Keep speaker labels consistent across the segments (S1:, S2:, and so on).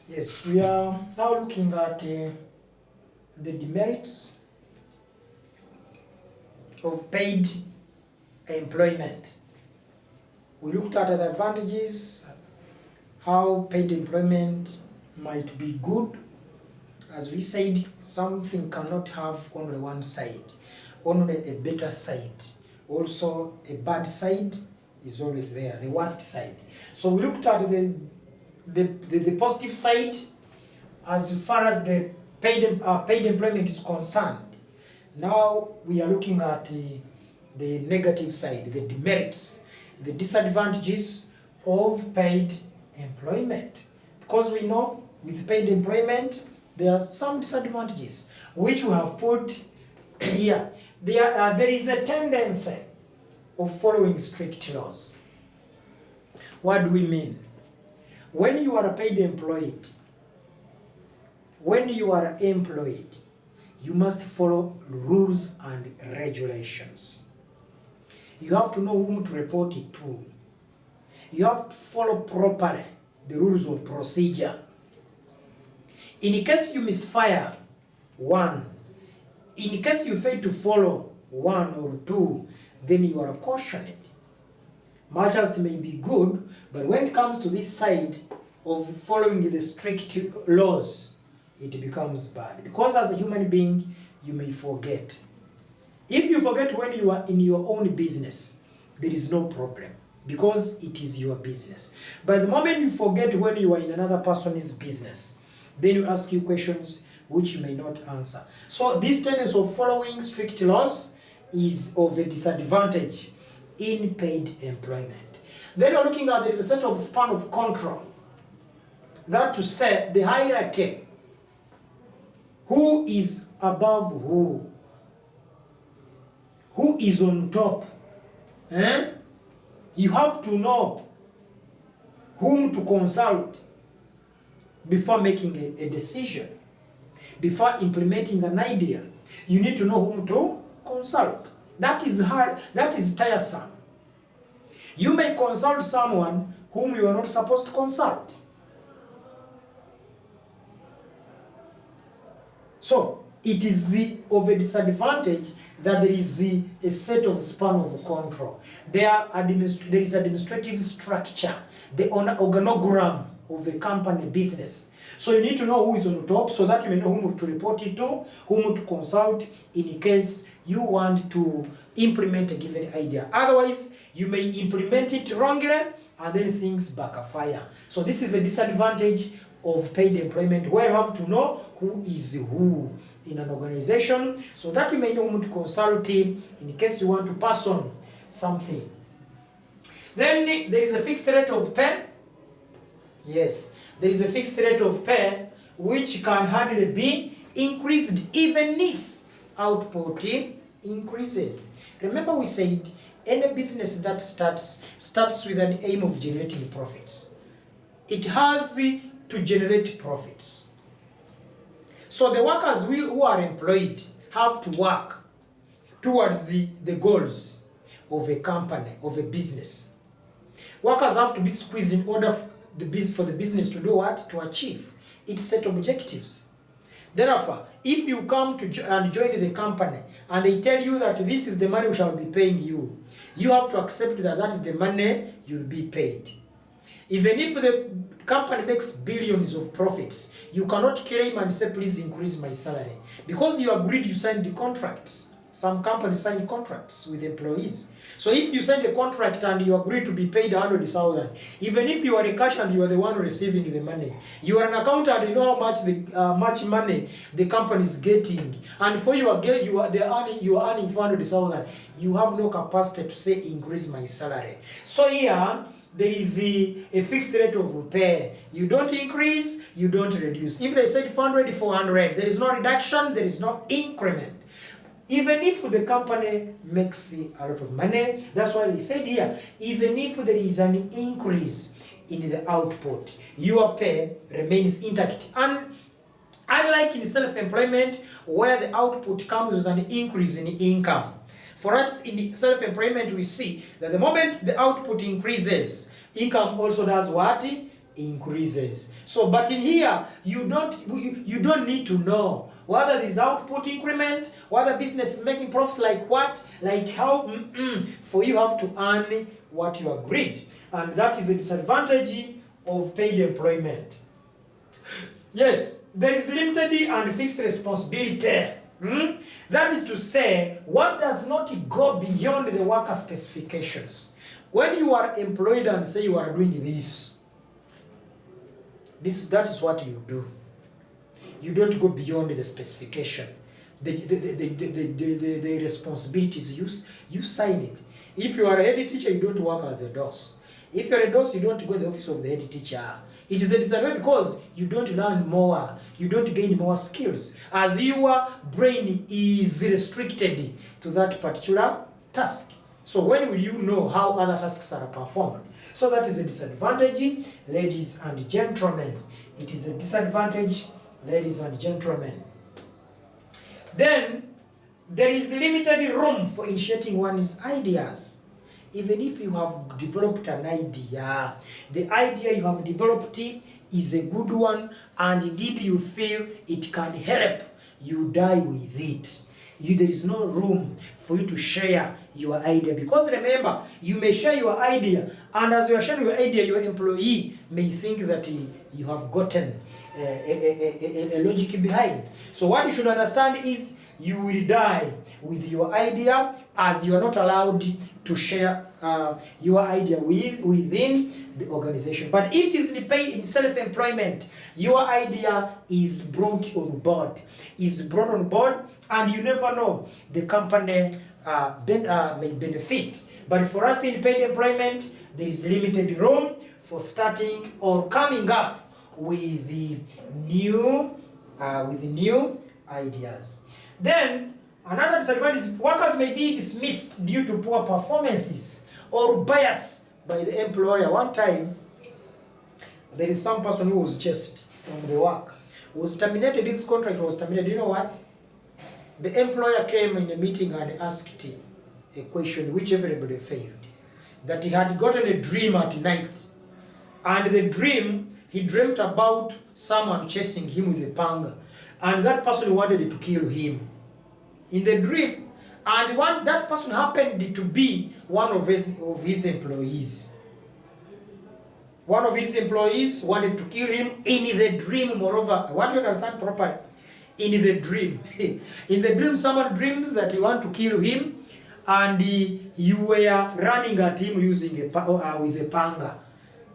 S1: Yes, we are now looking at the demerits of paid employment. We looked at the advantages, how paid employment might be good. As we said, something cannot have only one side, only a better side. Also, a bad side is always there, the worst side. So we looked at the positive side as far as the paid employment is concerned. Now we are looking at the negative side, the demerits, the disadvantages of paid employment. Because we know with paid employment, there are some disadvantages which we have put here. There is a tendency of following strict laws. What do we mean? When you are paid employed, you must follow rules and regulations. You have to know whom to report it to. You have to follow properly the rules of procedure. In case you misfire one, in case you fail to follow one or two, then you are cautioned. Much as it may be good, but when it comes to this side of following the strict laws, it becomes bad. Because as a human being, you may forget. If you forget when you are in your own business, there is no problem, because it is your business. But the moment you forget when you are in another person's business, then you ask you questions which you may not answer. So this tendency of following strict laws is of a disadvantage in paid employment. Then we're looking at there is a set of span of control. That to say the hierarchy. Who is above who? Who is on top? You have to know whom to consult before making a decision. Before implementing an idea, you need to know whom to consult. That is hard, that is tiresome. You may consult someone whom you are not supposed to consult. So, it is of a disadvantage that there is a set of span of control. There is administrative structure, the organogram of a company business. So you need to know who is on top so that you may know whom to report it to, whom to consult in case you want to implement a given idea. Otherwise, you may implement it wrongly and then things backfire. So this is a disadvantage of paid employment, where you have to know who is who in an organization so that you may know whom to consult in case you want to pass on something. Then there is a fixed rate of pay. Yes, there is a fixed rate of pay which can hardly be increased even if output increases. Remember we said any business that starts with an aim of generating profits. It has to generate profits. So the workers who are employed have to work towards the goals of a company, of a business. Workers have to be squeezed in order for the business to do what? To achieve its set objectives. Therefore, if you come and join the company and they tell you that this is the money we shall be paying you, you have to accept that that is the money you'll be paid. Even if the company makes billions of profits, you cannot claim and say, please increase my salary. Because you agreed, you signed the contracts. Some companies sign contracts with employees. So if you sign a contract and you agree to be paid 100,000, even if you are a cash and you are the one receiving the money, you are an accountant, you know how much money the company is getting, and for you are earning 400,000, you have no capacity to say increase my salary. So here there is a fixed rate of pay. You don't increase, you don't reduce. If they said 400, there is no reduction, there is no increment. Even if the company makes a lot of money, that's why they said here, even if there is an increase in the output, your pay remains intact. And unlike in self-employment, where the output comes with an increase in income, for us in self-employment, we see that the moment the output increases, income also does what? increases. So, but in here, you don't need to know whether there is output increment, whether business is making profits like what, like how. For you have to earn what you agreed, and that is a disadvantage of paid employment. Yes, there is limited and fixed responsibility. That is to say, one does not go beyond the worker specifications. When you are employed and say you are doing that is what you do. You don't go beyond the specification. The responsibilities, you sign it. If you are a head teacher, you don't work as a DOS. If you're a DOS, you don't go to the office of the head teacher. It is a disadvantage because you don't learn more, you don't gain more skills, as your brain is restricted to that particular task. So when will you know how other tasks are performed? So that is a disadvantage, ladies and gentlemen. It is a disadvantage, ladies and gentlemen. Then, there is limited room for initiating one's ideas. Even if you have developed an idea, the idea you have developed is a good one, and indeed you feel it can help, you die with it. There is no room for you to share your idea, because remember, you may share your idea, and as you are sharing your idea, your employee may think that you have gotten a logic behind. So what you should understand is you will die with your idea, as you are not allowed to share your idea within the organization. But if it is in self-employment, your idea is brought on board, and you never know, the company may benefit. But for us in paid employment, there is limited room for starting or coming up with the new ideas. Then another disadvantage is workers may be dismissed due to poor performances or bias by the employer. One time, there is some person who was chased from the work, was terminated. His contract was terminated. You know what? The employer came in a meeting and asked him a question which everybody failed. That he had gotten a dream at night, and the dream, he dreamt about someone chasing him with a panga, and that person wanted to kill him in the dream, and that person happened to be one of his employees. One of his employees wanted to kill him in the dream. Moreover, I want you to understand properly. In the dream, in the dream, someone dreams that you want to kill him, and you were running at him using with a panga.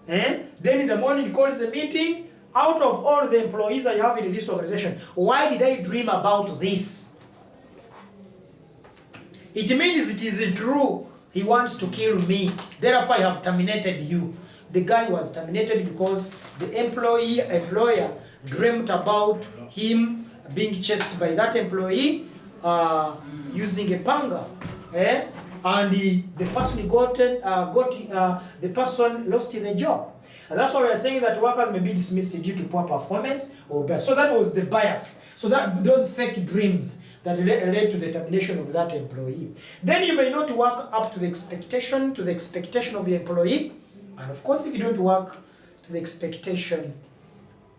S1: Then in the morning, he calls a meeting. Out of all the employees I have in this organization, why did I dream about this? It means it is true. He wants to kill me. Therefore, I have terminated you. The guy was terminated because the employer dreamt about him being chased by that employee using a panga. And the person the person lost the job. And that's why we are saying that workers may be dismissed due to poor performance or bias. So that was the bias. So that those fake dreams that led to the termination of that employee. Then you may not work up to the expectation of the employee. And of course, if you don't work to the expectation,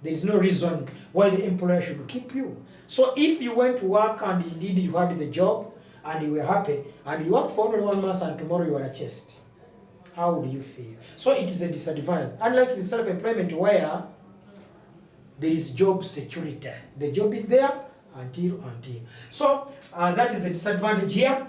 S1: there is no reason why the employer should keep you. So if you went to work and indeed you had the job and you were happy, and you worked for only 1 month and tomorrow you are chased, how would you feel? So it is a disadvantage. Unlike in self-employment where there is job security. The job is there until. So that is a disadvantage here.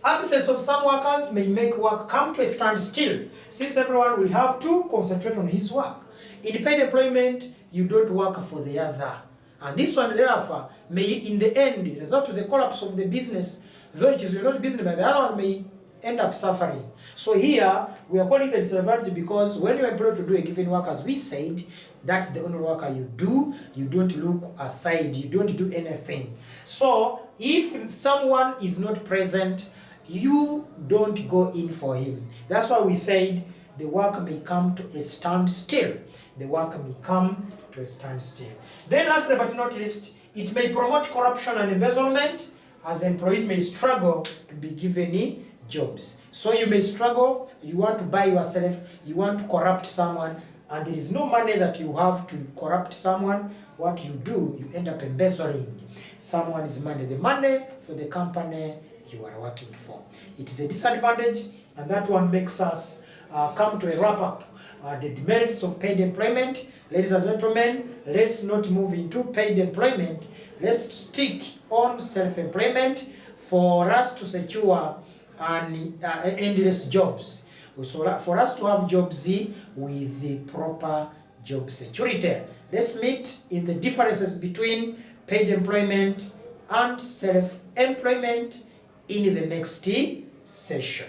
S1: Absence of some workers may make work come to a standstill, since everyone will have to concentrate on his work. In paid employment, you don't work for the other. And this one, therefore, may in the end result to the collapse of the business, though it is not business, but the other one may end up suffering. So here, we are calling it a disadvantage because when you are employed to do a given work, as we said, that's the only work you do. You don't look aside. You don't do anything. So if someone is not present, you don't go in for him. That's why we said the work may come to a standstill. The work may come to a standstill. Then last but not least, it may promote corruption and embezzlement, as employees may struggle to be given jobs. So you may struggle, you want to buy yourself, you want to corrupt someone, and there is no money that you have to corrupt someone. What you do, you end up embezzling someone's money, the money for the company you are working for. It is a disadvantage, and that one makes us come to a wrap up. The demerits of paid employment. Ladies and gentlemen, let's not move into paid employment. Let's stick on self-employment for us to secure endless jobs. So for us to have jobs with the proper job security. Let's meet in the differences between paid employment and self-employment in the next session.